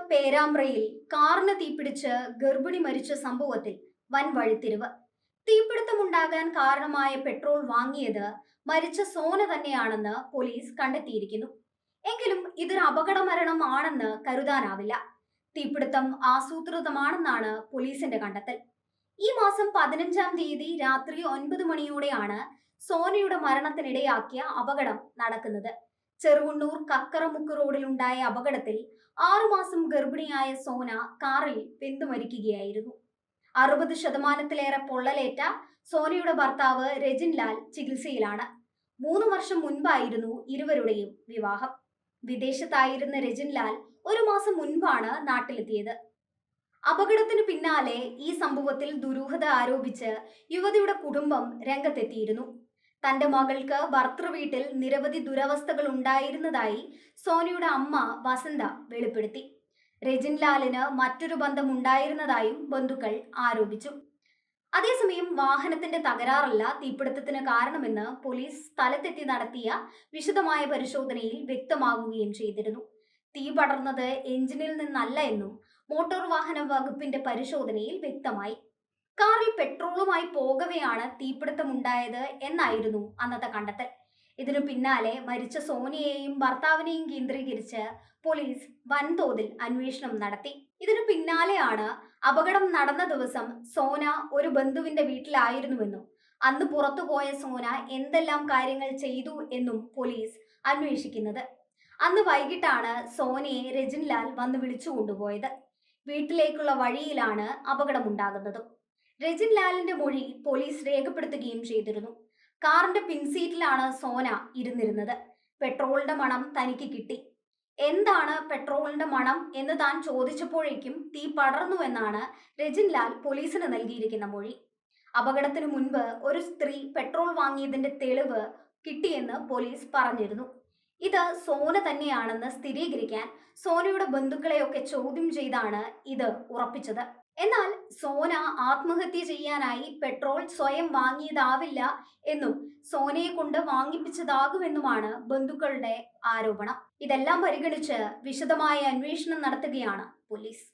പേരാമ്പ്രയിൽ കാറിന് തീപിടിച്ച് ഗർഭിണി മരിച്ച സംഭവത്തിൽ വൻ വഴിത്തിരിവ്. തീപിടുത്തമുണ്ടാകാൻ കാരണമായ പെട്രോൾ വാങ്ങിയത് മരിച്ച സോന തന്നെയാണെന്ന് പോലീസ് കണ്ടെത്തിയിരിക്കുന്നു. എങ്കിലും ഇതൊരു അപകട മരണം ആണെന്ന് കരുതാനാവില്ല. തീപിടുത്തം ആസൂത്രിതമാണെന്നാണ് പോലീസിന്റെ കണ്ടെത്തൽ. ഈ മാസം 15-ാം തീയതി രാത്രി 9 മണിയോടെയാണ് സോനയുടെ മരണത്തിനിടയാക്കിയ അപകടം നടക്കുന്നത്. ചെറുവണ്ണൂർ കക്കറമുക്ക് റോഡിലുണ്ടായ അപകടത്തിൽ 6 മാസം ഗർഭിണിയായ സോന കാറിൽ വെന്തു മരിക്കുകയായിരുന്നു. 60% പൊള്ളലേറ്റ സോനയുടെ ഭർത്താവ് രജിൻലാൽ ചികിത്സയിലാണ്. 3 വർഷം മുൻപായിരുന്നു ഇരുവരുടെയും വിവാഹം. വിദേശത്തായിരുന്ന രജിൻലാൽ 1 മാസം മുൻപാണ് നാട്ടിലെത്തിയത്. അപകടത്തിന് പിന്നാലെ ഈ സംഭവത്തിൽ ദുരൂഹത ആരോപിച്ച് യുവതിയുടെ കുടുംബം രംഗത്തെത്തിയിരുന്നു. തന്റെ മകൾക്ക് ഭർതൃവീട്ടിൽ നിരവധി ദുരവസ്ഥകൾ ഉണ്ടായിരുന്നതായി സോനയുടെ അമ്മ വസന്ത വെളിപ്പെടുത്തി. രജിൻലാലിന് മറ്റൊരു ബന്ധം ഉണ്ടായിരുന്നതായും ബന്ധുക്കൾ ആരോപിച്ചു. അതേസമയം വാഹനത്തിന്റെ തകരാറല്ല തീപിടുത്തത്തിന് കാരണമെന്ന് പോലീസ് സ്ഥലത്തെത്തി നടത്തിയ വിശദമായ പരിശോധനയിൽ വ്യക്തമാകുകയും ചെയ്തിരുന്നു. തീ പടർന്നത് എഞ്ചിനിൽ നിന്നല്ല എന്നും മോട്ടോർ വാഹന വകുപ്പിന്റെ പരിശോധനയിൽ വ്യക്തമായി. കാറിൽ പെട്രോളുമായി പോകവെയാണ് തീപിടുത്തമുണ്ടായത് എന്നായിരുന്നു അന്നത്തെ കണ്ടെത്തൽ. ഇതിനു പിന്നാലെ മരിച്ച സോനയെയും ഭർത്താവിനെയും കേന്ദ്രീകരിച്ച് പോലീസ് വൻതോതിൽ അന്വേഷണം നടത്തി. ഇതിനു പിന്നാലെയാണ് അപകടം നടന്ന ദിവസം സോന ഒരു ബന്ധുവിന്റെ വീട്ടിലായിരുന്നുവെന്നും അന്ന് പുറത്തുപോയ സോന എന്തെല്ലാം കാര്യങ്ങൾ ചെയ്തു എന്നും പോലീസ് അന്വേഷിക്കുന്നത്. അന്ന് വൈകിട്ടാണ് സോനയെ രജിൻലാൽ വന്ന് വിളിച്ചു കൊണ്ടുപോയത്. വീട്ടിലേക്കുള്ള വഴിയിലാണ് അപകടമുണ്ടാകുന്നത്. രജിൻലാലിന്റെ മൊഴി പോലീസ് രേഖപ്പെടുത്തുകയും ചെയ്തിരുന്നു. കാറിന്റെ പിൻസീറ്റിലാണ് സോന ഇരുന്നിരുന്നത്. പെട്രോളിന്റെ മണം തനിക്ക് കിട്ടി. എന്താണ് പെട്രോളിന്റെ മണം എന്ന് താൻ ചോദിച്ചപ്പോഴേക്കും തീ പടർന്നുവെന്നാണ് രജിൻലാൽ പോലീസിന് നൽകിയിരിക്കുന്ന മൊഴി. അപകടത്തിനു മുൻപ് ഒരു സ്ത്രീ പെട്രോൾ വാങ്ങിയതിന്റെ തെളിവ് കിട്ടിയെന്ന് പോലീസ് പറഞ്ഞിരുന്നു. ഇത് സോന തന്നെയാണെന്ന് സ്ഥിരീകരിക്കാൻ സോനയുടെ ബന്ധുക്കളെയൊക്കെ ചോദ്യം ചെയ്താണ് ഇത് ഉറപ്പിച്ചത്. എന്നാൽ സോന ആത്മഹത്യ ചെയ്യാനായി പെട്രോൾ സ്വയം വാങ്ങിയതാവില്ല എന്നും സോനയെ കൊണ്ട് വാങ്ങിപ്പിച്ചതാകുമെന്നുമാണ് ബന്ധുക്കളുടെ ആരോപണം. ഇതെല്ലാം പരിഗണിച്ച് വിശദമായ അന്വേഷണം നടത്തുകയാണ് പോലീസ്.